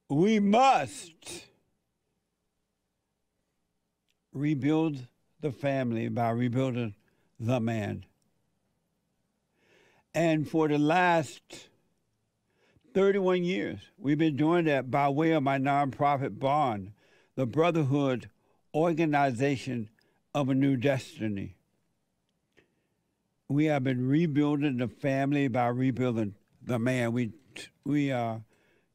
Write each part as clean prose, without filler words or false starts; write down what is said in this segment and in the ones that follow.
We must rebuild the family by rebuilding the man. And for the last 31 years, we've been doing that by way of my nonprofit bond, the Brotherhood Organization of a New Destiny. We have been rebuilding the family by rebuilding the man. We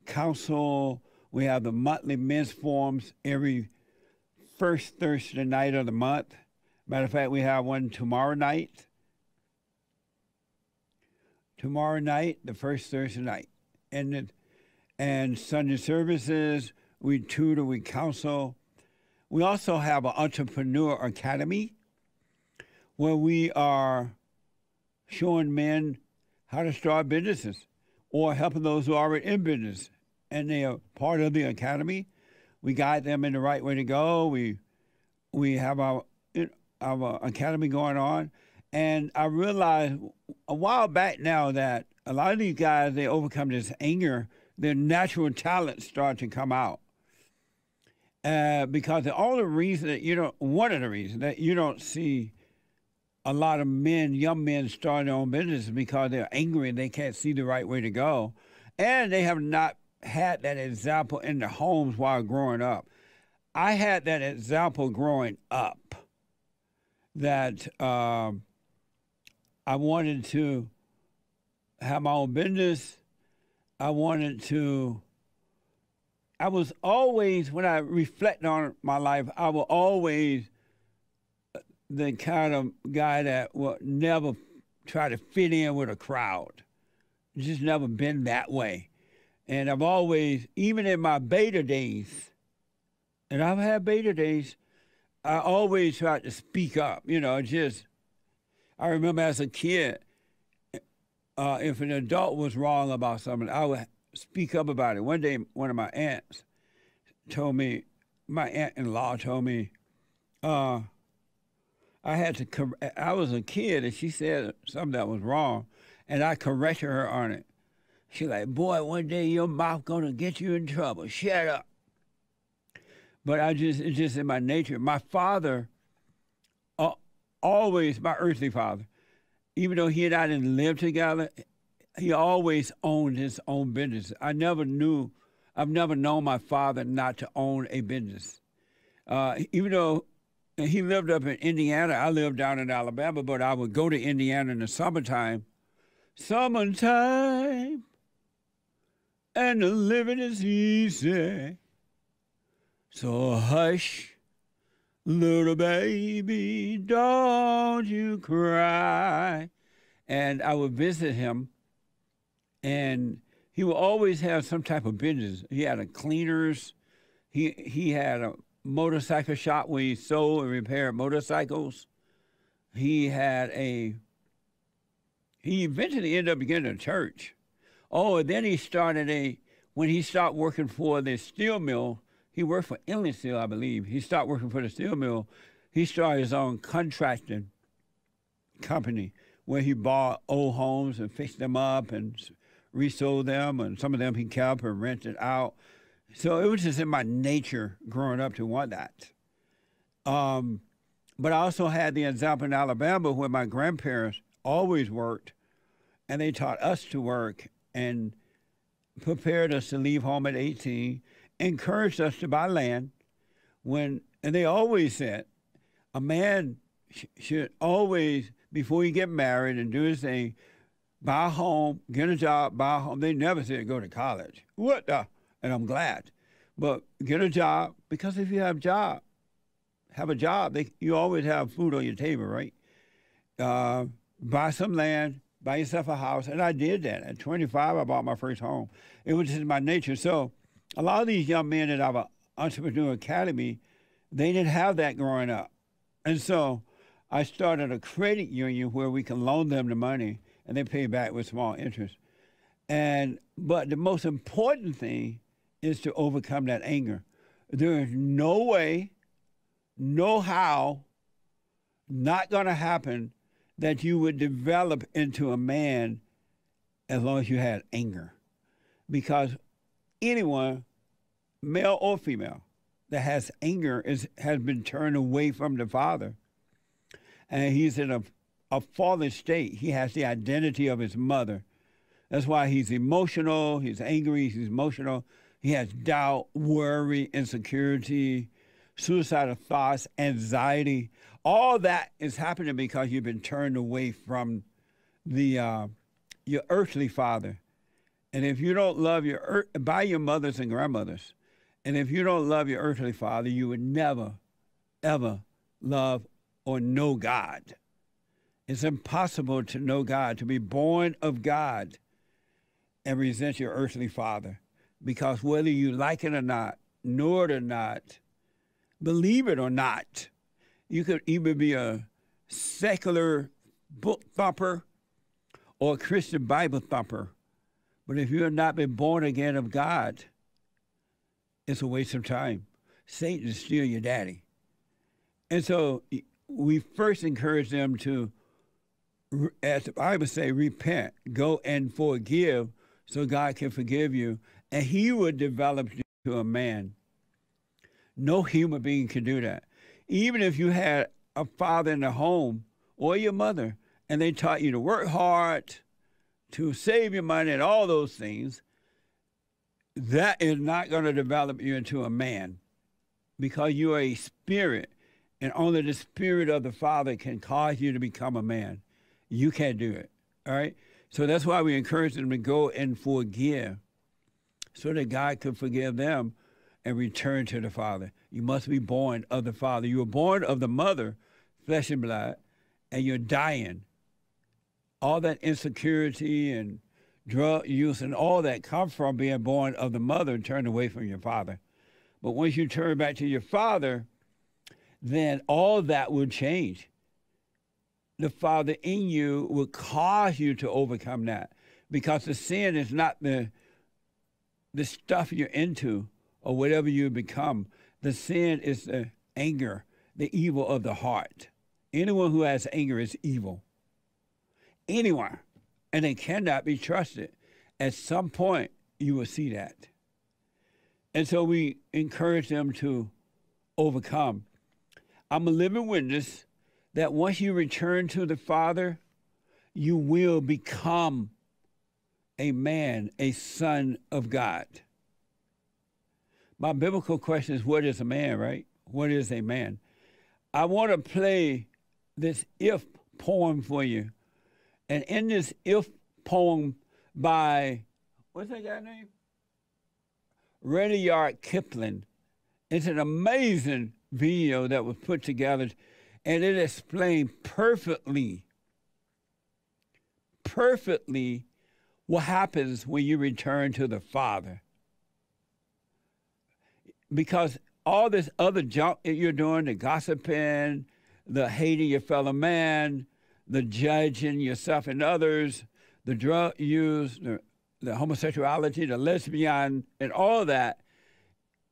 counsel. We have the monthly men's forums every first Thursday night of the month. Matter of fact, we have one tomorrow night. Tomorrow night, the first Thursday night. And Sunday services, we tutor, we counsel. We also have an entrepreneur academy where we are showing men how to start businesses or helping those who are already in business. And they are part of the academy. We guide them in the right way to go. We have our academy going on. And I realized a while back now that a lot of these guys, they overcome this anger, their natural talents start to come out. Because the only reason that one of the reasons that you don't see a lot of men, young men starting their own business is because they're angry and they can't see the right way to go. And they have not had that example in their homes while growing up. I had that example growing up that I wanted to have my own business. I was always, when I reflect on my life, I was always the kind of guy that will never try to fit in with a crowd. Just never been that way. And I've always, even in my beta days, and I've had beta days, I always tried to speak up, I remember as a kid, if an adult was wrong about something, I would speak up about it. One day, one of my aunts told me, my aunt-in-law told me, I was a kid and she said something that was wrong and I corrected her on it. She like, boy, one day your mouth gonna get you in trouble. Shut up. But it's just in my nature. My father, always, my earthly father, even though he and I didn't live together, he always owned his own business. I've never known my father not to own a business. Even though he lived up in Indiana, I lived down in Alabama, but I would go to Indiana in the summertime. Summertime, and the living is easy. So hush, little baby, don't you cry. And I would visit him, and he would always have some type of business. He had a cleaners. He had a motorcycle shop where he sold and repaired motorcycles. He eventually ended up getting a church. Oh, and then when he stopped working for the steel mill, he worked for Inland Steel, I believe. He stopped working for the steel mill. He started his own contracting company where he bought old homes and fixed them up and resold them, and some of them he kept and rented out. So it was just in my nature growing up to want that. But I also had the example in Alabama where my grandparents always worked, and they taught us to work and prepared us to leave home at 18, encouraged us to buy land. And they always said, a man should always, before you get married and do his thing, buy a home, get a job, buy a home. They never said go to college. What the? And I'm glad. But get a job, because if you have a job, you always have food on your table, right? Buy some land, buy yourself a house. And I did that. At 25, I bought my first home. It was just my nature. So a lot of these young men that have an entrepreneur academy, they didn't have that growing up. And so I started a credit union where we can loan them the money and they pay back with small interest. But the most important thing is to overcome that anger. There is no way, no how, not going to happen that you would develop into a man as long as you had anger. Because anyone male or female, that has anger has been turned away from the Father, and he's in a fallen state. He has the identity of his mother. That's why he's emotional, he's angry, he's emotional. He has doubt, worry, insecurity, suicidal thoughts, anxiety. All that is happening because you've been turned away from your earthly father. And if you don't love by your mothers and grandmothers, and if you don't love your earthly father, you would never, ever love or know God. It's impossible to know God, to be born of God and resent your earthly father. Because whether you like it or not, know it or not, believe it or not, you could either be a secular book thumper or a Christian Bible thumper. But if you have not been born again of God, it's a waste of time. Satan is still your daddy. And so we first encourage them to, as the Bible says, repent, go and forgive so God can forgive you, and he would develop you to a man. No human being can do that. Even if you had a father in the home or your mother, and they taught you to work hard, to save your money and all those things, that is not going to develop you into a man, because you are a spirit, and only the spirit of the Father can cause you to become a man. You can't do it, all right? So that's why we encourage them to go and forgive so that God could forgive them and return to the Father. You must be born of the Father. You were born of the mother, flesh and blood, and you're dying. All that insecurity and drug use and all that comes from being born of the mother and turned away from your father. But once you turn back to your Father, then all that will change. The Father in you will cause you to overcome that, because the sin is not the stuff you're into or whatever you become. The sin is the anger, the evil of the heart. Anyone who has anger is evil. Anyone. And they cannot be trusted. At some point, you will see that. And so we encourage them to overcome. I'm a living witness that once you return to the Father, you will become a man, a son of God. My biblical question is, what is a man, right? What is a man? I want to play this if poem for you. And in this if poem by, what's that guy's name? Rudyard Kipling. It's an amazing video that was put together, and it explained perfectly what happens when you return to the Father. Because all this other junk that you're doing, the gossiping, the hating your fellow man, the judging yourself and others, the drug use, the homosexuality, the lesbian, and all that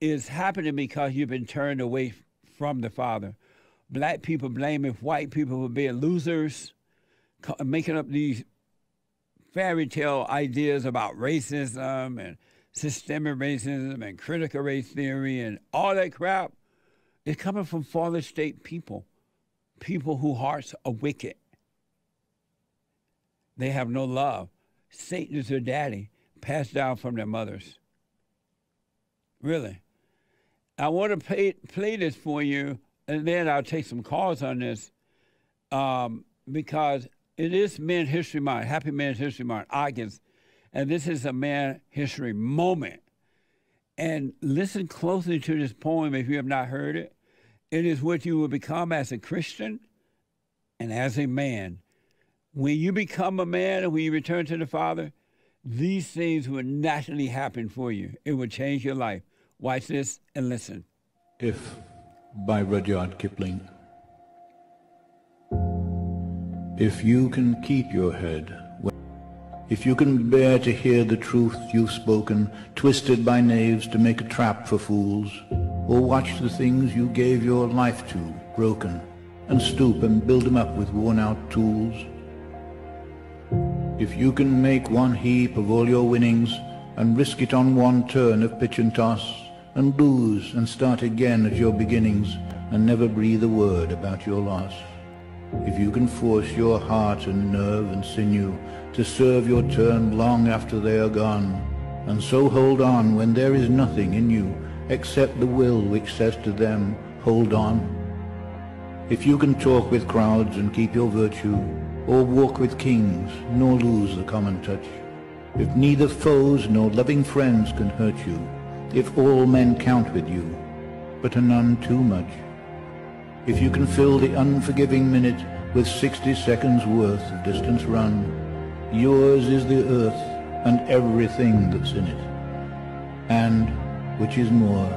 is happening because you've been turned away from the Father. Black people blaming white people for being losers, making up these fairy tale ideas about racism and systemic racism and critical race theory and all that crap is coming from fallen state people, people whose hearts are wicked. They have no love. Satan is their daddy, passed down from their mothers. Really. I want to play this for you, and then I'll take some calls on this, because it is Men's History Month, Happy Men's History Month, August, and this is a man history moment. And listen closely to this poem if you have not heard it. It is what you will become as a Christian and as a man. When you become a man and when you return to the Father, these things will naturally happen for you. It will change your life. Watch this and listen. If, by Rudyard Kipling. If you can keep your head, if you can bear to hear the truth you've spoken, twisted by knaves to make a trap for fools, or watch the things you gave your life to broken, and stoop and build them up with worn-out tools, if you can make one heap of all your winnings, and risk it on one turn of pitch and toss, and lose and start again at your beginnings and never breathe a word about your loss. If you can force your heart and nerve and sinew to serve your turn long after they are gone, and so hold on when there is nothing in you except the will which says to them, hold on. If you can talk with crowds and keep your virtue, or walk with kings, nor lose the common touch, if neither foes nor loving friends can hurt you, if all men count with you, but are none too much, if you can fill the unforgiving minute with 60 seconds worth of distance run, yours is the earth and everything that's in it. And, which is more,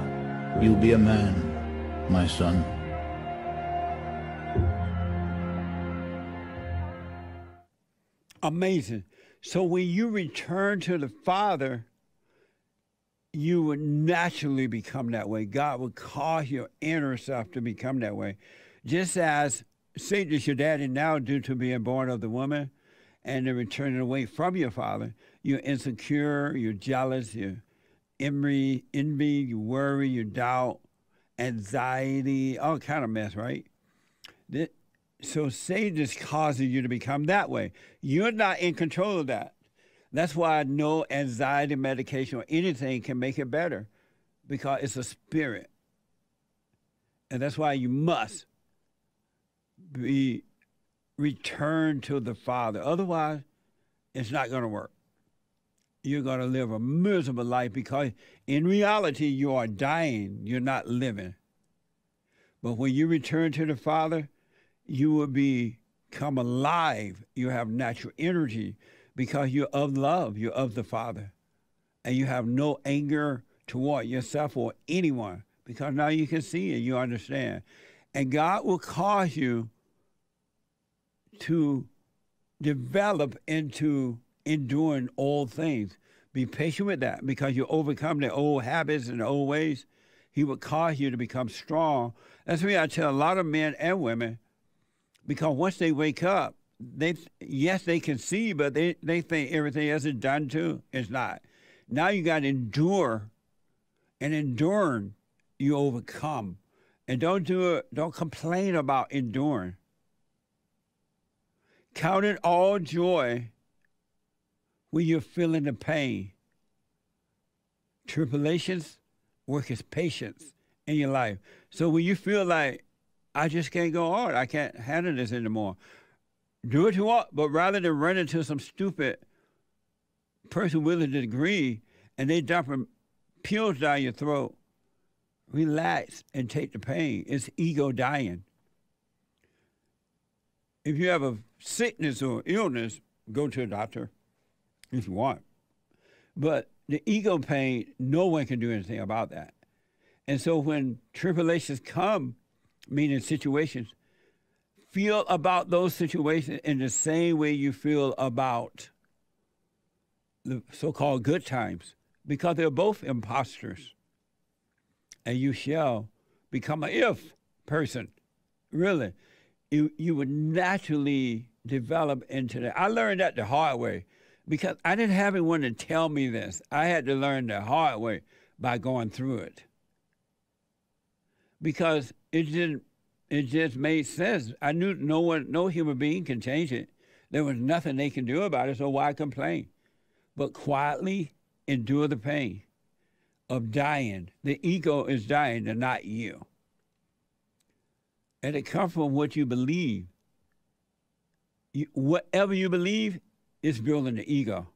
you'll be a man, my son. Amazing. So when you return to the Father, you would naturally become that way. God would cause your inner self to become that way. Just as Satan is your daddy now due to being born of the woman and then returning away from your father, you're insecure, you're jealous, you're envy, you worry, you doubt, anxiety, all kind of mess, right? So Satan is causing you to become that way. You're not in control of that. That's why no anxiety medication or anything can make it better, because it's a spirit. And that's why you must be returned to the Father. Otherwise, it's not going to work. You're going to live a miserable life because in reality, you are dying. You're not living. But when you return to the Father, you will become alive. You have natural energy because you're of love. You're of the Father. And you have no anger toward yourself or anyone because now you can see and you understand. And God will cause you to develop into enduring all things. Be patient with that because you overcome the old habits and the old ways. He will cause you to become strong. That's why I tell a lot of men and women, because once they wake up, they can see, but they think everything else is done too. It's not. Now you got to endure, and enduring, you overcome. And don't complain about enduring. Count it all joy when you're feeling the pain. Tribulations work as patience in your life. So when you feel like, I just can't go on, I can't handle this anymore, do what you want, but rather than run into some stupid person with a degree and they dumping pills down your throat, relax and take the pain. It's ego dying. If you have a sickness or illness, go to a doctor if you want. But the ego pain, no one can do anything about that. And so when tribulations come, meaning situations, feel about those situations in the same way you feel about the so-called good times, because they're both imposters. And you shall become an if person. Really. You would naturally develop into that. I learned that the hard way because I didn't have anyone to tell me this. I had to learn the hard way by going through it. Because it just made sense. I knew no human being can change it. There was nothing they can do about it, so why complain? But quietly endure the pain of dying. The ego is dying, and not you. And it comes from what you believe. Whatever you believe is building the ego,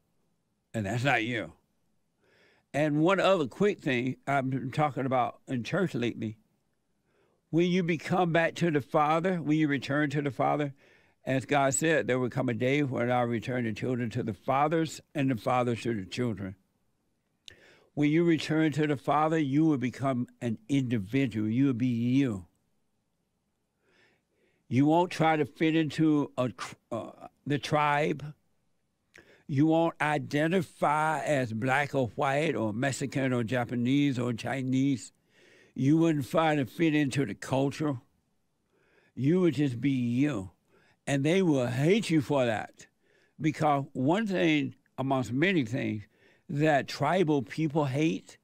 and that's not you. And one other quick thing I've been talking about in church lately, when you become back to the Father, when you return to the Father, as God said, there will come a day when I'll return the children to the fathers and the fathers to the children. When you return to the Father, you will become an individual. You will be you. You won't try to fit into the tribe. You won't identify as black or white or Mexican or Japanese or Chinese. You wouldn't try to fit into the culture. You would just be you. And they will hate you for that. Because one thing, amongst many things, that tribal people hate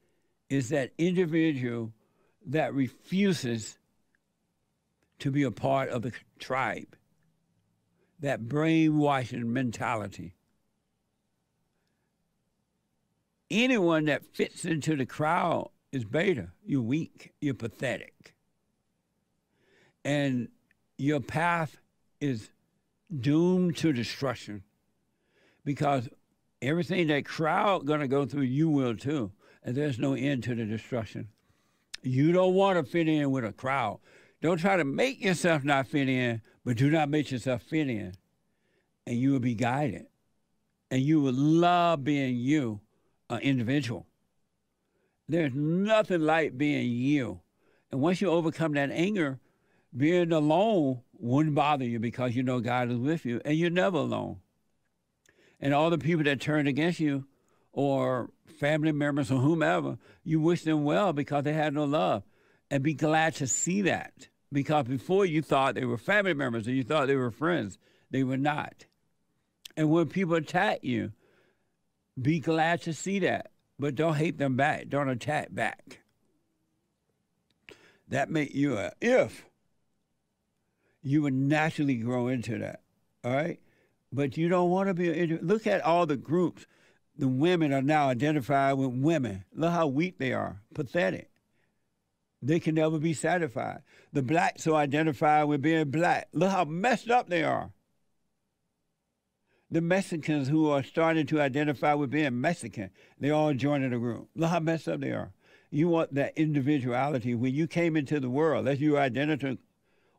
is that individual that refuses to be a part of the tribe, that brainwashing mentality. Anyone that fits into the crowd is beta. You're weak. You're pathetic. And your path is doomed to destruction because everything that crowd going to go through, you will too. And there's no end to the destruction. You don't want to fit in with a crowd. Don't try to make yourself not fit in, but do not make yourself fit in. And you will be guided. And you will love being you, an individual. There's nothing like being you. And once you overcome that anger, being alone wouldn't bother you because you know God is with you, and you're never alone. And all the people that turned against you, or family members or whomever, you wish them well because they had no love. And be glad to see that. Because before you thought they were family members or you thought they were friends. They were not. And when people attack you, be glad to see that. But don't hate them back. Don't attack back. That make you a if. You would naturally grow into that. All right? But you don't want to be. Look at all the groups. The women are now identified with women. Look how weak they are. Pathetic. They can never be satisfied. The blacks are identified with being black. Look how messed up they are. The Mexicans who are starting to identify with being Mexican, they all joining the group. Look how messed up they are. You want that individuality. When you came into the world, that's your identity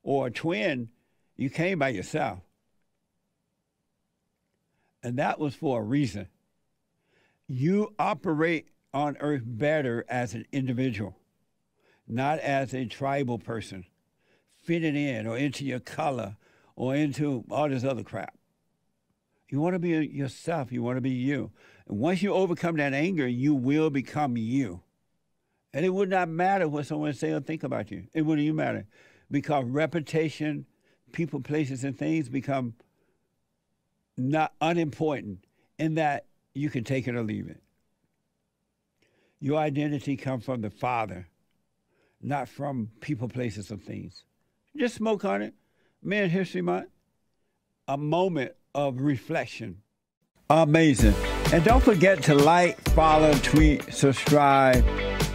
or a twin, you came by yourself. And that was for a reason. You operate on earth better as an individual, not as a tribal person, fitting in or into your color or into all this other crap. You want to be yourself. You want to be you. And once you overcome that anger, you will become you. And it would not matter what someone say or think about you. It wouldn't even matter. Because reputation, people, places, and things become not unimportant in that you can take it or leave it. Your identity comes from the Father, not from people, places, or things. Just smoke on it. Man History Month, a moment of reflection. Amazing. And don't forget to like, follow, tweet, subscribe,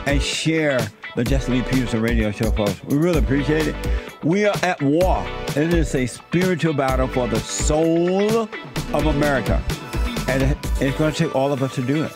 and share the Just Leave Peterson radio show, folks. We really appreciate it. We are at war. It is a spiritual battle for the soul of America. And it's going to take all of us to do it.